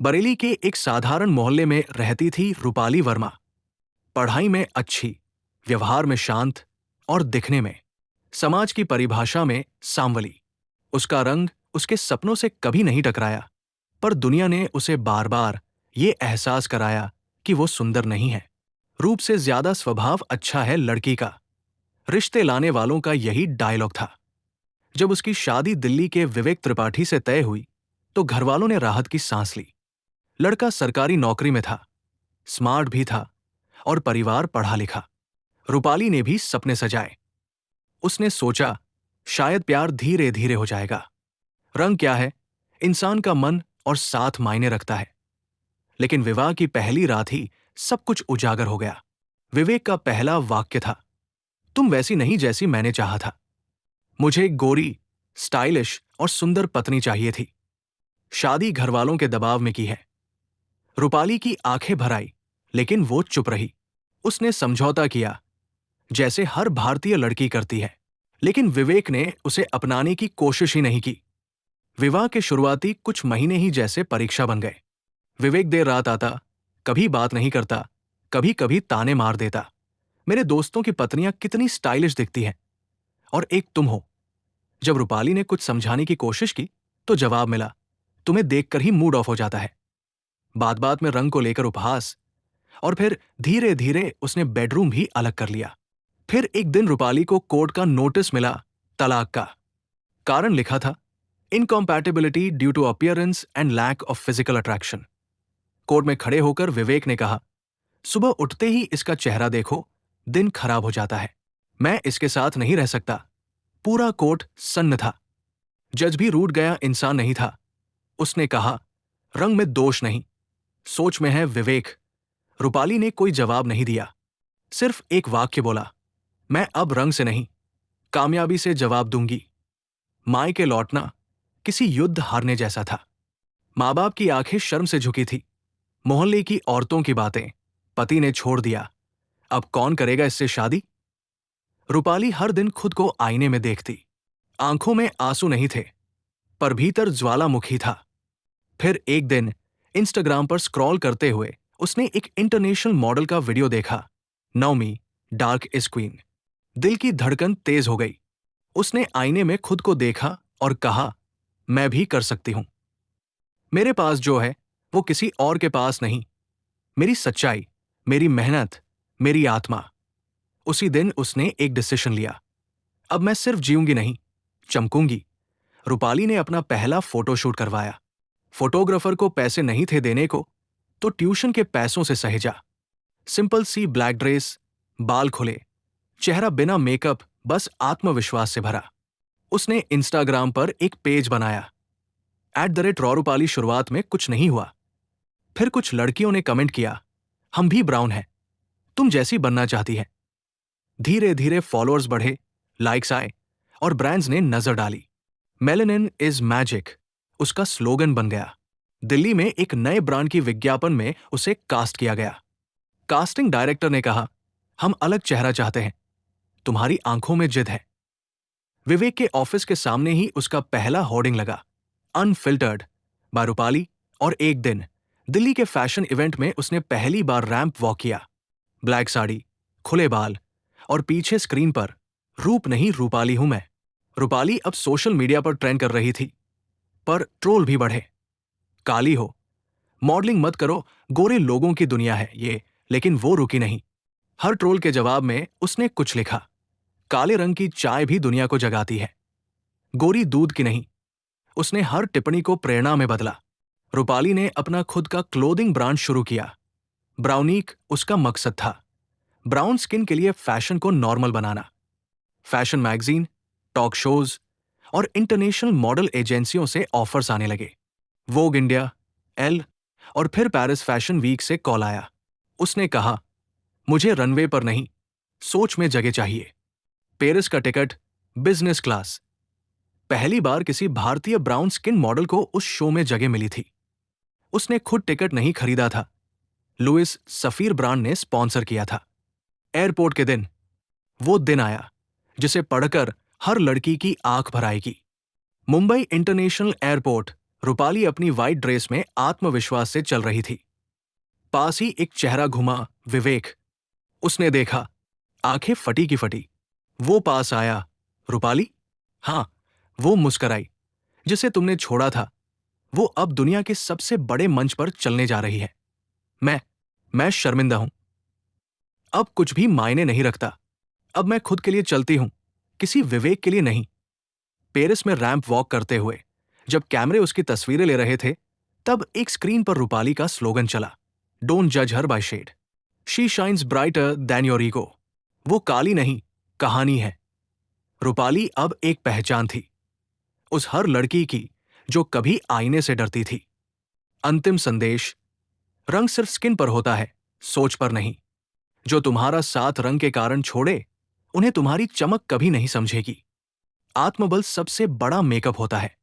बरेली के एक साधारण मोहल्ले में रहती थी रूपाली वर्मा। पढ़ाई में अच्छी, व्यवहार में शांत और दिखने में समाज की परिभाषा में सांवली। उसका रंग उसके सपनों से कभी नहीं टकराया, पर दुनिया ने उसे बार बार ये एहसास कराया कि वो सुंदर नहीं है। रूप से ज्यादा स्वभाव अच्छा है लड़की का, रिश्ते लाने वालों का यही डायलॉग था। जब उसकी शादी दिल्ली के विवेक त्रिपाठी से तय हुई तो घरवालों ने राहत की सांस ली। लड़का सरकारी नौकरी में था, स्मार्ट भी था और परिवार पढ़ा लिखा। रूपाली ने भी सपने सजाए। उसने सोचा शायद प्यार धीरे धीरे हो जाएगा। रंग क्या है, इंसान का मन और साथ मायने रखता है। लेकिन विवाह की पहली रात ही सब कुछ उजागर हो गया। विवेक का पहला वाक्य था, तुम वैसी नहीं जैसी मैंने चाहा था। मुझे एक गोरी, स्टाइलिश और सुंदर पत्नी चाहिए थी। शादी घरवालों के दबाव में की है। रूपाली की आंखें भर आई, लेकिन वो चुप रही। उसने समझौता किया, जैसे हर भारतीय लड़की करती है। लेकिन विवेक ने उसे अपनाने की कोशिश ही नहीं की। विवाह के शुरुआती कुछ महीने ही जैसे परीक्षा बन गए। विवेक देर रात आता, कभी बात नहीं करता, कभी कभी ताने मार देता। मेरे दोस्तों की पत्नियां कितनी स्टाइलिश दिखती हैं, और एक तुम हो। जब रूपाली ने कुछ समझाने की कोशिश की तो जवाब मिला, तुम्हें देखकर ही मूड ऑफ हो जाता है। बात बात में रंग को लेकर उपहास, और फिर धीरे धीरे उसने बेडरूम भी अलग कर लिया। फिर एक दिन रूपाली को कोर्ट का नोटिस मिला, तलाक का। कारण लिखा था, incompatibility due to appearance and lack of physical attraction. Court में खड़े होकर विवेक ने कहा, सुबह उठते ही इसका चेहरा देखो, दिन खराब हो जाता है। मैं इसके साथ नहीं रह सकता। पूरा कोर्ट सन्न था। जज भी रूठ गया इंसान नहीं था। उसने कहा, रंग में दोष नहीं, सोच में है विवेक। रूपाली ने कोई जवाब नहीं दिया, सिर्फ एक वाक्य बोला, मैं अब रंग से नहीं, कामयाबी से जवाब दूंगी। मायके लौटना किसी युद्ध हारने जैसा था। माँ बाप की आंखें शर्म से झुकी थी। मोहल्ले की औरतों की बातें, पति ने छोड़ दिया, अब कौन करेगा इससे शादी। रूपाली हर दिन खुद को आईने में देखती। आंखों में आंसू नहीं थे, पर भीतर ज्वालामुखी था। फिर एक दिन इंस्टाग्राम पर स्क्रॉल करते हुए उसने एक इंटरनेशनल मॉडल का वीडियो देखा, नौमी डार्क इज क्वीन। दिल की धड़कन तेज हो गई। उसने आईने में खुद को देखा और कहा, मैं भी कर सकती हूं। मेरे पास जो है वो किसी और के पास नहीं, मेरी सच्चाई, मेरी मेहनत, मेरी आत्मा। उसी दिन उसने एक डिसीजन लिया, अब मैं सिर्फ जीऊंगी नहीं, चमकूंगी। रूपाली ने अपना पहला फोटोशूट करवाया। फोटोग्राफर को पैसे नहीं थे देने को, तो ट्यूशन के पैसों से सहेजा। सिंपल सी ब्लैक ड्रेस, बाल खुले, चेहरा बिना मेकअप, बस आत्मविश्वास से भरा। उसने इंस्टाग्राम पर एक पेज बनाया, @RORUPALI। शुरुआत में कुछ नहीं हुआ। फिर कुछ लड़कियों ने कमेंट किया, हम भी ब्राउन हैं, तुम जैसी बनना चाहती है। धीरे धीरे फॉलोअर्स बढ़े, लाइक्स आए, और ब्रांड्स ने नजर डाली। मेलानिन इज मैजिक उसका स्लोगन बन गया। दिल्ली में एक नए ब्रांड की विज्ञापन में उसे कास्ट किया गया। कास्टिंग डायरेक्टर ने कहा, हम अलग चेहरा चाहते हैं, तुम्हारी आंखों में जिद है। विवेक के ऑफिस के सामने ही उसका पहला होर्डिंग लगा, अनफिल्टर्ड बाय रूपाली। और एक दिन दिल्ली के फैशन इवेंट में उसने पहली बार रैंप वॉक किया। ब्लैक साड़ी, खुले बाल, और पीछे स्क्रीन पर, रूप नहीं रूपाली हूं मैं। रूपाली अब सोशल मीडिया पर ट्रेंड कर रही थी, पर ट्रोल भी बढ़े। काली हो, मॉडलिंग मत करो, गोरे लोगों की दुनिया है ये। लेकिन वो रुकी नहीं। हर ट्रोल के जवाब में उसने कुछ लिखा, काले रंग की चाय भी दुनिया को जगाती है, गोरी दूध की नहीं। उसने हर टिप्पणी को प्रेरणा में बदला। रूपाली ने अपना खुद का क्लोथिंग ब्रांड शुरू किया। ब्राउनीक उसका मकसद था, ब्राउन स्किन के लिए फैशन को नॉर्मल बनाना। फैशन मैगजीन, टॉक शोज और इंटरनेशनल मॉडल एजेंसियों से ऑफर्स आने लगे। वोग इंडिया, एल और फिर पेरिस फैशन वीक से कॉल आया। उसने कहा, मुझे रनवे पर नहीं, सोच में जगह चाहिए। पेरिस का टिकट, बिजनेस क्लास। पहली बार किसी भारतीय ब्राउन स्किन मॉडल को उस शो में जगह मिली थी। उसने खुद टिकट नहीं खरीदा था, लुइस सफीर ब्रांड ने स्पॉन्सर किया था। एयरपोर्ट के दिन, वो दिन आया जिसे पढ़कर हर लड़की की आंख भर आएगी। मुंबई इंटरनेशनल एयरपोर्ट, रूपाली अपनी वाइट ड्रेस में आत्मविश्वास से चल रही थी। पास ही एक चेहरा घुमा, विवेक। उसने देखा, आंखें फटी की फटी। वो पास आया, रूपाली? हाँ, वो मुस्कराई। जिसे तुमने छोड़ा था, वो अब दुनिया के सबसे बड़े मंच पर चलने जा रही है। मैं शर्मिंदा हूं। अब कुछ भी मायने नहीं रखता। अब मैं खुद के लिए चलती हूं, किसी विवेक के लिए नहीं। पेरिस में रैंप वॉक करते हुए जब कैमरे उसकी तस्वीरें ले रहे थे, तब एक स्क्रीन पर रूपाली का स्लोगन चला, डोंट जज her by shade, she shines brighter than your ego. वो काली नहीं, कहानी है। रूपाली अब एक पहचान थी, उस हर लड़की की जो कभी आईने से डरती थी। अंतिम संदेश, रंग सिर्फ स्किन पर होता है, सोच पर नहीं। जो तुम्हारा साथ रंग के कारण छोड़े, उन्हें तुम्हारी चमक कभी नहीं समझेगी। आत्मबल सबसे बड़ा मेकअप होता है।